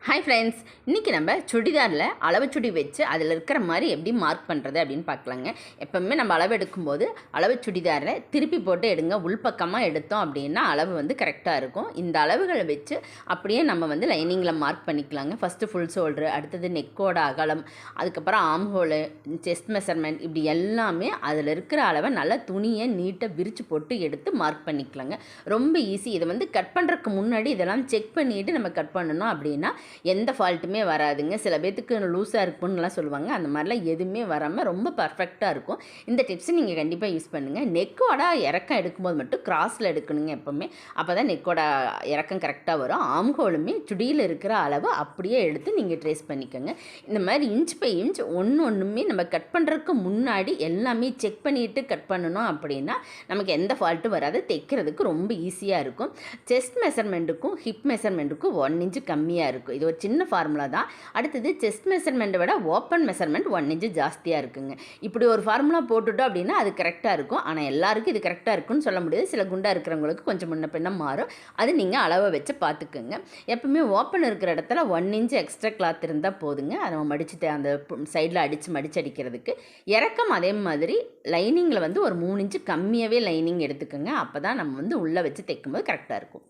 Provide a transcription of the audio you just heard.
Hi friends, இன்றைக்கி நம்ம சுடிதாரில் அளவு சுடி வச்சு அதில் இருக்கிற மாதிரி எப்படி மார்க் பண்ணுறது அப்படின்னு பார்க்கலாங்க. எப்போவுமே நம்ம அளவு எடுக்கும்போது அளவு சுடிதாரில் திருப்பி போட்டு எடுங்க. உள்பக்கமாக எடுத்தோம் அப்படின்னா அளவு வந்து கரெக்டாக இருக்கும். இந்த அளவுகளை வச்சு அப்படியே நம்ம வந்து லைனிங்கில் மார்க் பண்ணிக்கலாங்க. ஃபஸ்ட்டு ஃபுல் ஷோல்ட்ரு, அடுத்தது நெக்கோட அகலம், அதுக்கப்புறம் ஆம் ஹோலு, செஸ்ட் மெஷர்மெண்ட், இப்படி எல்லாமே அதில் இருக்கிற அளவை நல்லா துணியை நீட்டாக விரித்து போட்டு எடுத்து மார்க் பண்ணிக்கலாங்க. ரொம்ப ஈஸி. இதை வந்து கட் பண்ணுறதுக்கு முன்னாடி இதெல்லாம் செக் பண்ணிவிட்டு நம்ம கட் பண்ணணும் அப்படின்னா எந்த ஃபால்ட்டுமே வராதுங்க. சில பேத்துக்கு லூஸாக இருக்குன்னுலாம் சொல்லுவாங்க. அந்த மாதிரிலாம் எதுவுமே வராமல் ரொம்ப பர்ஃபெக்டாக இருக்கும். இந்த டிப்ஸை நீங்கள் கண்டிப்பாக யூஸ் பண்ணுங்கள். நெக்கோட இறக்கம் எடுக்கும்போது மட்டும் கிராஸில் எடுக்கணுங்க எப்போவுமே. அப்போ தான் நெக்கோட இறக்கம் கரெக்டாக வரும். ஆம்ஹோலுமே சுடியில் இருக்கிற அளவு அப்படியே எடுத்து நீங்கள் ட்ரேஸ் பண்ணிக்கோங்க. இந்த மாதிரி இன்ச் பை இன்ச் ஒன்றுமே நம்ம கட் பண்ணுறதுக்கு முன்னாடி எல்லாமே செக் பண்ணிவிட்டு கட் பண்ணணும் அப்படின்னா நமக்கு எந்த ஃபால்ட்டும் வராது. தைக்கிறதுக்கு ரொம்ப ஈஸியாக இருக்கும். செஸ்ட் மெஷர்மெண்ட்டுக்கும் ஹிப் மெஷர்மெண்ட்டுக்கும் 1 இன்ச்சு கம்மியாக இருக்கும். இது ஒரு சின்ன ஃபார்முலா தான். அடுத்தது செஸ்ட் மெஷர்மெண்ட்டை விட ஓப்பன் மெஷர்மெண்ட் 1 இன்ச்சு ஜாஸ்தியாக இருக்குங்க. இப்படி ஒரு ஃபார்முலா போட்டுட்டோம் அப்படின்னா அது கரெக்டாக இருக்கும். ஆனால் எல்லாருக்கும் இது கரெக்டாக இருக்குன்னு சொல்ல முடியாது. சில குண்டாக இருக்கிறவங்களுக்கு கொஞ்சம் முன்ன பின்ன மாறும். அது நீங்கள் அளவை வச்சு பார்த்துக்குங்க. எப்பவுமே ஓப்பன் இருக்கிற இடத்துல 1 இன்ச்சு எக்ஸ்ட்ரா கிளாத் இருந்தால் போதுங்க. அதை நம்ம மடிச்சுட்டு அந்த சைடில் மடிச்சடிக்கிறதுக்கு. இறக்கம் அதே மாதிரி லைனிங்கில் வந்து ஒரு 3 இன்ச்சு கம்மியாகவே லைனிங் எடுத்துக்கோங்க. அப்போ தான் நம்ம வந்து உள்ளே வச்சு தைக்கும்போது கரெக்டாக இருக்கும்.